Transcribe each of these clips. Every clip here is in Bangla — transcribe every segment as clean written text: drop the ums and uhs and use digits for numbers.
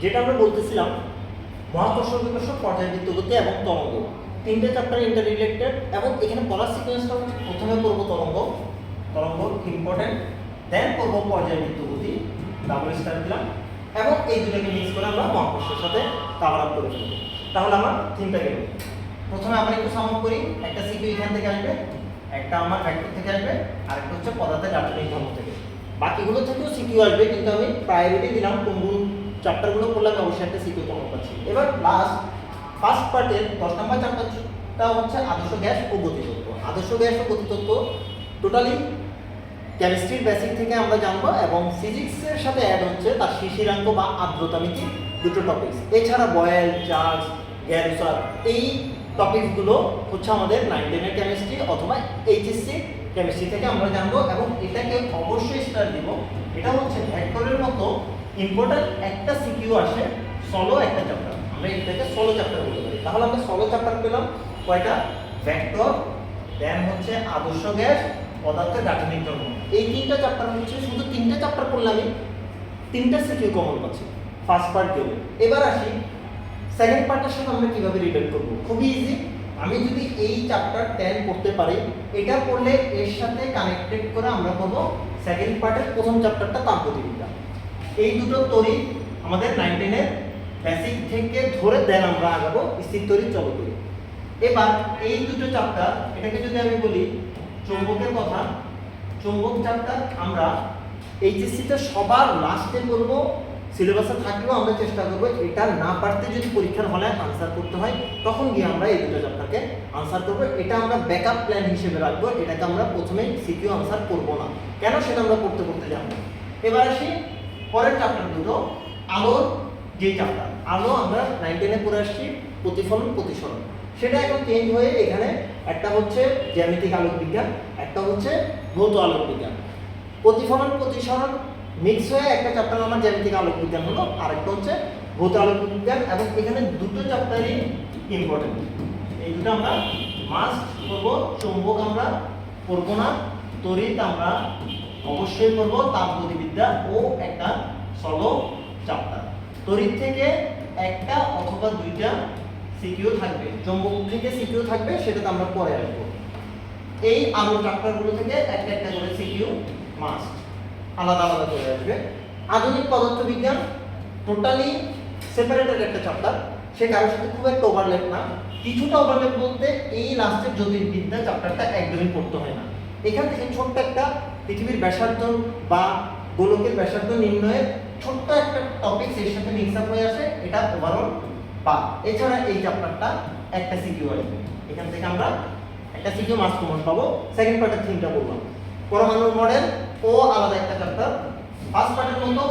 যেটা আমরা বলতেছিলাম মহাকর্ষ বিকর্ষ পর্যায়বৃত্ত গতি এবং তরঙ্গ তিনটে চ্যাপ্টার ইন্টার রিলেটেড এবং এখানে পড়ার সিকোয়েন্সটা হচ্ছে প্রথমে পড়বো তরঙ্গ ইম্পর্টেন্ট, দেন পড়বো পর্যায়বৃত্ত গতি ডাবল স্টার দিলাম এবং এই দুটোকে মিক্স করে আমরা মহাকর্ষের সাথে কভার আপ করে ফেলবো। তাহলে আমার তিনটা গেল। প্রথমে আমরা একটু সাম আপ করি, একটা সিকিউ এখান থেকে আসবে, একটা আমার ভেক্টর থেকে আসবে, আর একটা হচ্ছে পদার্থের গাঠনিক ধর্ম থেকে। বাকিগুলো থেকেও সিকিউ আসবে, কিন্তু আমি প্রায়োরিটি দিলাম কোনগুলো চ্যাপ্টারগুলো পড়লে আমি অবশ্যই একটা সিকিউ কমন পাচ্ছি। এবার লাস্ট ফার্স্ট পার্টের 10 নম্বর চ্যাপ্টারটা হচ্ছে আদর্শ গ্যাস ও গতিতত্ত্ব। আদর্শ গ্যাস ও গতিতত্ত্ব টোটালি কেমিস্ট্রির বেসিক থেকে আমরা জানবো এবং ফিজিক্সের সাথে অ্যাড হচ্ছে তার শিশিরাঙ্ক বা আর্দ্রতামিতি দুটো টপিকস। এছাড়া বয়েল, চার্লস, গ্যারুসার এই টপিকসগুলো হচ্ছে আমাদের 9-10 এর কেমিস্ট্রি অথবা এইচএসসি কেমিস্ট্রি থেকে আমরা জানবো এবং এটাকে অবশ্যই স্টার দিব। এটা হচ্ছে ভেক্টরের মতো ইম্পর্টেন্ট একটা সিকিউ আসে সলো একটা চ্যাপ্টার, আমরা এটাকে সলো চ্যাপ্টার বলতে পারি। তাহলে আমরা সলো চ্যাপ্টার পেলাম কয়টা? ভেক্টর, দেন হচ্ছে আদর্শ গ্যাস, পদার্থের গাঠনিক ধর্ম। এই তিনটা চ্যাপ্টার হচ্ছে শুধু তিনটা চ্যাপ্টার পড়লে আমি তিনটা সিকিউ কমন পাচ্ছি। ফার্স্ট পার্ট গেল। এবার আসি সেকেন্ড পার্টের সাথে আমরা কিভাবে রিলেট করব। খুবই ইজি। আমি যদি এই চ্যাপ্টার 10 পড়তে পারি, এটা পড়লে এর সাথে কানেক্টেড করে আমরা করব সেকেন্ড পার্টের প্রথম চ্যাপ্টারটা তাপগতিবিদ্যা। এই দুটো তড়িৎ আমাদের 9-10 এর বেসিক থেকে ধরে দেন আমরা আগাবো স্থির তড়িৎ, চল তড়িৎ। এবার এই দুটো চ্যাপ্টার, এটাকে যদি আমি বলি চৌম্বকের কথা, চৌম্বক চ্যাপ্টার আমরা এইচএসসিতে সবার লাস্টে করব। সিলেবাসে থাকলেও আমরা চেষ্টা করব এটা না পারতে যদি পরীক্ষার হলে আনসার করতে হয় তখন গিয়ে আমরা এই দুটো চ্যাপ্টারকে আনসার করব। এটা আমরা ব্যাকআপ প্ল্যান হিসেবে রাখবো, এটাকে আমরা প্রথমে সিকিউ আনসার করব না, কেন সেটা আমরা পড়তে পড়তে জানবো। এবার আসি পরের চ্যাপ্টার দুটো, আলোর যে চ্যাপ্টার, আলো আমরা 9-10 এ পড়ে আসছি প্রতিফলন প্রতিসরণ। সেটা এখন চেঞ্জ হয়ে এখানে একটা হচ্ছে জ্যামিতিক আলোক বিজ্ঞান, একটা হচ্ছে ভৌত আলোক বিজ্ঞান। প্রতিফলন প্রতিসরণ মিক্স হয়ে একটা চ্যাপ্টার আমার জ্যামিতিক আলোক বিজ্ঞান হলো, আর একটা হচ্ছে ভৌত আলোক বিজ্ঞান। এবং এখানে দুটো চ্যাপ্টারই ইম্পর্টেন্ট, এই দুটো আমরা মাস্ট করব। চৌম্বক আমরা পড়বো না, তড়িৎ আমরা অবশ্যই করব, তাপগতিবিদ্যা ও একটা সলো চ্যাপ্টার। তড়িৎ থেকে একটা অথবা দুইটা সিকিউ থাকবে, চৌম্বক থেকে সিকিউ থাকবে, সেটাতে আমরা পরে আসবো। এই আলো চ্যাপ্টারগুলো থেকে একটা একটা করে সিকিউ মাস্ট আলাদা আলাদা করে আসবে। আধুনিক পদার্থবিজ্ঞান টোটালি সেপারেটেড একটা চ্যাপ্টার, সে কারোর সাথে খুব একটা ওভারল্যাপ না, কিছুটা ওভারল্যাপ বলতে এই লাস্টের জ্যোতির্বিদ্যা চ্যাপ্টারটা একদমই পড়তে হয় না। এখান থেকে ছোট্ট একটা পৃথিবীর ব্যাসার্ধ বা গোলকের ব্যাসার্ধ নির্ণয়ের ছোট্ট একটা টপিক এর সাথে মিক্স আপ হয়ে আসে, এটা ওভারঅল বা এছাড়া এই চ্যাপ্টারটা একটা সিকিউ আসবে। এখান থেকে আমরা একটা সিকিউ মাস্ট কমন পাবো। সেকেন্ড পার্টের থিমটা বললাম পরমাণুর মডেল ও আলাদা একটা চ্যাপ্টার। ফার্স্ট পার্টের মতো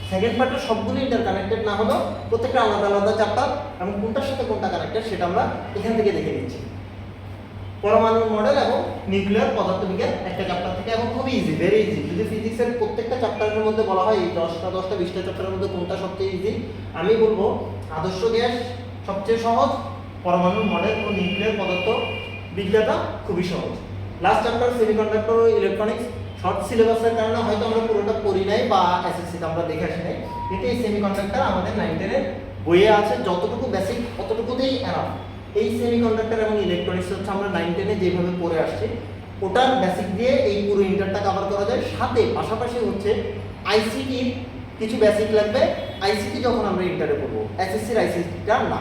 সেকেন্ড পার্টের সবগুলো ইন্টারকানেক্টেড না হলেও প্রত্যেকটা আলাদা আলাদা চ্যাপ্টার এবং কোনটার সাথে কোনটা কানেক্টেড সেটা আমরা এখান থেকে দেখে নিচ্ছি। পরমাণুর মডেল এবং নিউক্লিয়ার পদার্থবিজ্ঞান একটা চ্যাপ্টার থেকে, এবং খুবই ইজি, ভেরি ইজি। যদি ফিজিক্সের প্রত্যেকটা চ্যাপ্টারের মধ্যে বলা হয় এই 10টা 20টা চ্যাপ্টারের মধ্যে কোনটা সবচেয়ে ইজি, আমি বলবো আদর্শ গ্যাস সবচেয়ে সহজ, পরমাণুর মডেল ও নিউক্লিয়ার পদার্থ বিদ্যাটা খুবই সহজ। লাস্ট চ্যাপ্টার সেমিকন্ডাক্টর ও ইলেকট্রনিক্স শর্ট সিলেবাসের কারণে হয়তো আমরা পুরোটা পড়ি নাই বা এসএসসিতে আমরা দেখে আসি নাই, কিন্তু এই সেমিকন্ডাক্টর আমাদের 9-10 এর বইয়ে আছে, যতটুকু বেসিক অতটুকুতেই এনাফ। এই সেমিকন্ডাক্টর এবং ইলেকট্রনিক্স হচ্ছে আমরা 9-10 এ যেভাবে পড়ে আসছি ওটার বেসিক দিয়ে এই পুরো ইন্টারটা কভার করা যায়। সাথে পাশাপাশি হচ্ছে আইসিটির কিছু বেসিক লাগবে, আইসিটি যখন আমরা ইন্টারে পড়বো, এসএসসির আইসিটিটা না,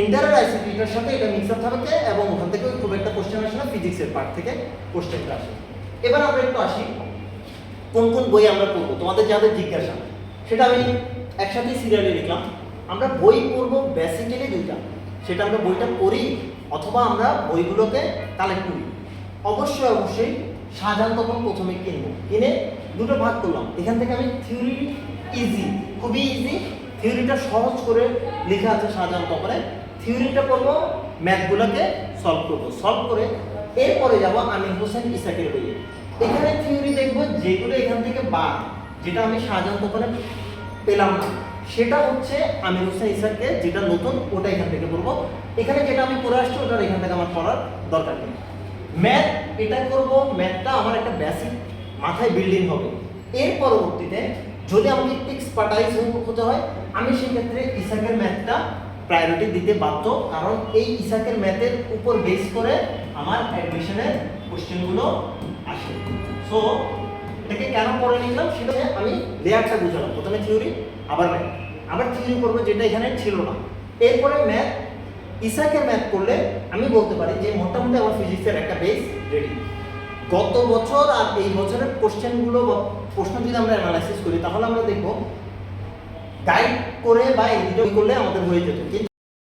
ইন্টারের আইসিটিটার সাথে এটা মিক্স আপ থাকে এবং ওখান থেকে খুব একটা কোশ্চেন আসে না, ফিজিক্সের পার্ট থেকে কোশ্চেনটা আসে। এবার আমরা একটু আসি কোন কোন বই আমরা পড়বো, তোমাদের যাদের জিজ্ঞাসা সেটা আমি একসাথে সিরিয়ালে লিখলাম। আমরা বই পড়বো বেসিক্যালি দুইটা, সেটা আমরা বইটা পড়ি অথবা আমরা বইগুলোকে কালেক্ট করি। অবশ্যই অবশ্যই শাহজাহান তপন প্রথমে কিনবো, কিনে দুটো ভাগ করলাম। এখান থেকে আমি থিওরি ইজি, খুবই ইজি, থিওরিটা সহজ করে লেখা আছে শাহজাহান তপনে, থিওরিটা পড়বো, ম্যাথগুলোকে সলভ করবো, সলভ করে এরপরে যাবো আমির হোসেন ইসাকের বইয়ে। এখানে থিওরি দেখবো যেগুলো এখান থেকে বাদ, যেটা আমি শাহজাহান তপনে পেলাম না, সেটা হচ্ছে আমির হোসেন ইসাককে যেটা নতুন ওটা এখান থেকে পড়বো। এখানে যেটা আমি পড়ে আসছি ওটা এখান থেকে আমার পড়ার দরকার নেই। ম্যাথ এটা করব, ম্যাথটা আমার একটা বেসিক মাথায় বিল্ডিং হবে। এর পরবর্তীতে যদি আমাকে এক্সপার্টাইজ হতে হয় আমি সেক্ষেত্রে ইসাকের ম্যাথটা প্রায়োরিটি দিতে বাধ্য, কারণ এই ইসাকের ম্যাথের উপর বেস করে আমার অ্যাডমিশনের কোশ্চেনগুলো আসে। সো এটাকে কেন পড়ে নিলাম সেটা আমি লেয়ারটা বুঝালাম, প্রথমে থিওরি আবার ম্যাথ, আবার থিওরি করবো যেটা এখানে ছিল না, এরপরে ম্যাথ। ইসাকের ম্যাথ করলে আমি বলতে পারি যে মোটামুটি আমার ফিজিক্সের একটা বেস রেডি। গত বছর আর এই বছরের কোশ্চেনগুলো প্রশ্ন যদি আমরা অ্যানালাইসিস করি তাহলে আমরা দেখব গাইড করে বা এডিট করলে আমাদের হয়ে যেত।